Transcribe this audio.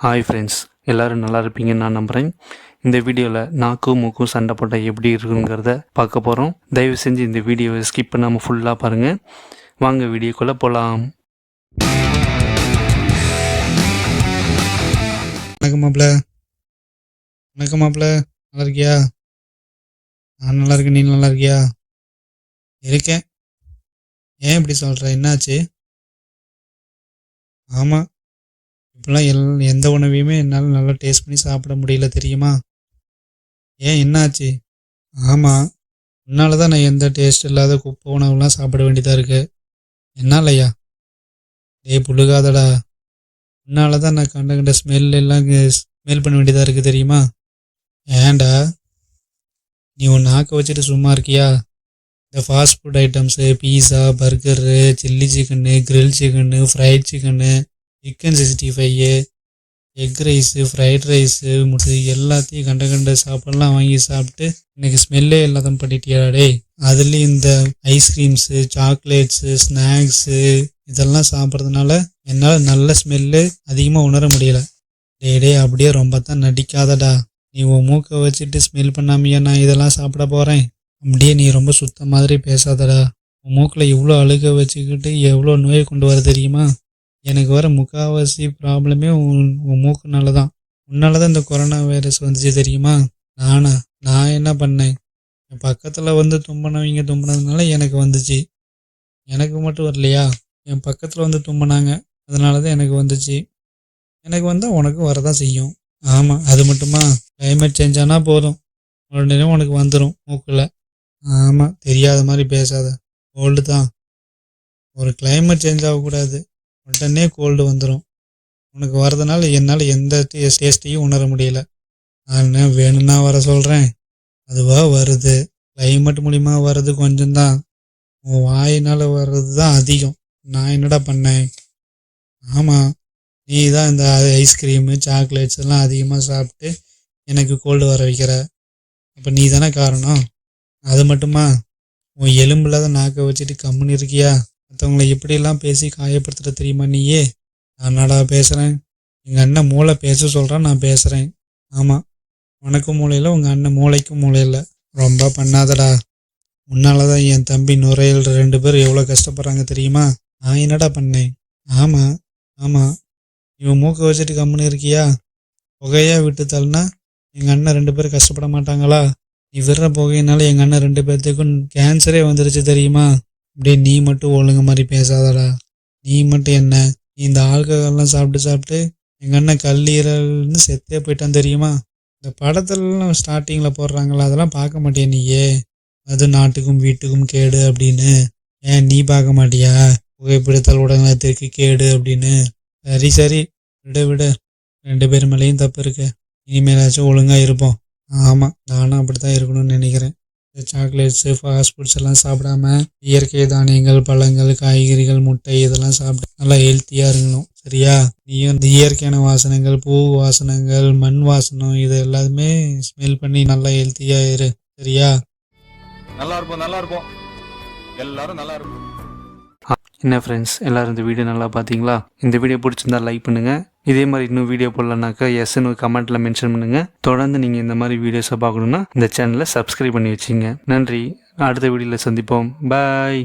Hi friends, எல்லோரும் நல்லா இருப்பீங்கன்னு நான் நம்புகிறேன். இந்த வீடியோவில் நாக்கும் மூக்கும் சண்டை போட்டால் எப்படி இருக்குங்கிறத பார்க்க போகிறோம். தயவு செஞ்சு இந்த வீடியோவை ஸ்கிப் பண்ணாமல் ஃபுல்லாக பாருங்கள். வாங்க வீடியோக்குள்ளே போகலாம். வணக்கம் மாப்பிள்ள. நல்லா இருக்கியா? நான் நல்லா இருக்கேன். நீ நல்லா இருக்கியா? இருக்கேன். ஏன் இப்படி சொல்கிற? என்னாச்சு? ஆமாம், இப்போலாம் எந்த உணவையுமே என்னால் நல்லா டேஸ்ட் பண்ணி சாப்பிட முடியல, தெரியுமா? ஏன், என்னாச்சு? ஆமாம், உன்னால தான் நான் எந்த டேஸ்ட் இல்லாத குப்பை உணவுலாம் சாப்பிட வேண்டியதாக இருக்குது. என்னாலயா? புழுகாதடா. உன்னால தான் நான் கண்ட ஸ்மெல் எல்லாம் ஸ்மெல் பண்ண வேண்டியதாக இருக்குது, தெரியுமா? ஏன்டா நீ ஒன்று நாக்க வச்சுட்டு சும்மா இருக்கியா? இந்த fast food items, pizza, burger, chilli chicken, grill chicken, fried chicken, chicken 65, egg rice, fried rice, முட்டை எல்லாத்தையும் கண்ட சாப்பாடெலாம் வாங்கி சாப்பிட்டு எனக்கு ஸ்மெல்லே இல்லாத பண்ணிட்டியாடே. அதுலேயும் இந்த ஐஸ்கிரீம்ஸு, சாக்லேட்ஸு, ஸ்நாக்ஸு இதெல்லாம் சாப்பிட்றதுனால என்னால் நல்ல ஸ்மெல்லு அதிகமாக உணர முடியல. டே அப்படியே ரொம்ப தான் நடிக்காதடா. நீ உன் மூக்கை வச்சுட்டு ஸ்மெல் பண்ணாமையா நான் இதெல்லாம் சாப்பிட போகிறேன்? அப்படியே நீ ரொம்ப சுத்த மாதிரி பேசாதடா. உன் மூக்கில் இவ்வளோ அழுக வச்சுக்கிட்டு எவ்வளோ நோயை கொண்டு வர தெரியுமா? எனக்கு வர முக்கால்வாசி ப்ராப்ளமே உன் மூக்குனால தான். உன்னால தான் இந்த கொரோனா வைரஸ் வந்துச்சு, தெரியுமா? நான் என்ன பண்ணேன்? என் பக்கத்தில் வந்து தும்பினதுனால எனக்கு வந்துச்சு. எனக்கு மட்டும் வரலையா? என் பக்கத்தில் வந்து தும்பினாங்க, அதனால தான் எனக்கு வந்துச்சு. எனக்கு வந்தால் உனக்கு வரதான் செய்யும். ஆமாம், அது மட்டுமா? கிளைமேட் சேஞ்ச் ஆனால் போதும், உடனே உனக்கு வந்துடும் மூக்கில். ஆமாம், தெரியாத மாதிரி பேசாத. கோல்டு தான். ஒரு கிளைமேட் சேஞ்ச் ஆகக்கூடாது, உடனே கோல்டு வந்துடும். உனக்கு வரதுனால என்னால் எந்த டேஸ்ட்டையும் உணர முடியல. நான் வேணும்னா வர சொல்கிறேன், அதுவாக வருது. கிளைமேட் மூலிமா வர்றது கொஞ்சம்தான், உன் வாயினால் வர்றது தான் அதிகம். நான் என்னடா பண்ணேன்? ஆமாம், நீ தான் இந்த ஐஸ்கிரீமு, சாக்லேட்ஸ் எல்லாம் அதிகமாக சாப்பிட்டு எனக்கு கோல்டு வர வைக்கிற. அப்போ நீ தானே காரணம். அது மட்டுமா? உன் எலும்பில்லாத நாக்கை வச்சுட்டு கம்முன்னு இருக்கியா? மற்றவங்களை எப்படியெல்லாம் பேசி காயப்படுத்துகிற தெரியுமா நீயே? நானாடா பேசுகிறேன்? எங்கள் அண்ணன் மூளை பேச சொல்கிறான், நான் பேசுகிறேன். ஆமாம், உனக்கும் மூளையில், உங்கள் அண்ணன் மூளைக்கும் மூளை இல்லை. ரொம்ப பண்ணாதடா. உன்னால தான் என் தம்பி நுரையில் 2 பேர் எவ்வளோ கஷ்டப்படுறாங்க, தெரியுமா? நான் என்னடா பண்ணேன்? ஆமாம், இவன் மூக்கை வச்சுட்டு கம்முன்னு இருக்கியா? புகையாக விட்டு தள்ளினா எங்கள் அண்ணன் 2 பேர் கஷ்டப்பட மாட்டாங்களா? நீ விடுற புகையினால எங்கள் அண்ணன் 2 பேர்த்துக்கும் கேன்சரே வந்துருச்சு, தெரியுமா? அப்படியே நீ மட்டும் ஒழுங்கு மாதிரி பேசாதடா. நீ மட்டும் என்ன, நீ இந்த ஆல்கஹால்லாம் சாப்பிட்டு எங்கள் அண்ணன் கல்லீரல்னு செத்தே போயிட்டான், தெரியுமா? இந்த படத்துலலாம் ஸ்டார்டிங்கில் போடுறாங்களா, அதெல்லாம் பார்க்க மாட்டியா நீயே? அது நாட்டுக்கும் வீட்டுக்கும் கேடு அப்படின்னு. ஏன் நீ பார்க்க மாட்டியா? புகைப்பிடித்தல் உடல்நலத்திற்கு கேடு அப்படின்னு. சரி, விடு. 2 பேர் மேலேயும் தப்பு இருக்கு. இனிமேலாச்சும் ஒழுங்காக இருப்போம். ஆமாம், நானும் அப்படி தான் இருக்கணும்னு நினைக்கிறேன். இந்த சாக்லேட்ஸு, ஃபாஸ்ட் ஃபுட்ஸ் எல்லாம் சாப்பிடாம இயற்கை தானியங்கள், பழங்கள், காய்கறிகள், முட்டை இதெல்லாம் சாப்பிட்டு நல்லா ஹெல்த்தியாக இருக்கணும், சரியா? நீயும் இந்த இயற்கையான வாசனைகள், பூ வாசனைகள், மண் வாசனம் இது எல்லாமே ஸ்மெல் பண்ணி நல்லா ஹெல்த்தியாக இரு, சரியா? நல்லா இருப்போம், எல்லாரும் நல்லா இருக்கும். என்ன ஃப்ரெண்ட்ஸ், எல்லோரும் இந்த வீடியோ நல்லா பார்த்தீங்களா? இந்த வீடியோ பிடிச்சிருந்தா லைக் பண்ணுங்கள். இதே மாதிரி இன்னும் வீடியோ போடலனாக்கா எஸ்ன்னு கமெண்ட்டில் மென்ஷன் பண்ணுங்கள். தொடர்ந்து நீங்கள் இந்த மாதிரி வீடியோஸை பார்க்கணுன்னா இந்த சேனலை சப்ஸ்கிரைப் பண்ணி வச்சுங்க. நன்றி. அடுத்த வீடியோவில் சந்திப்போம். பாய்.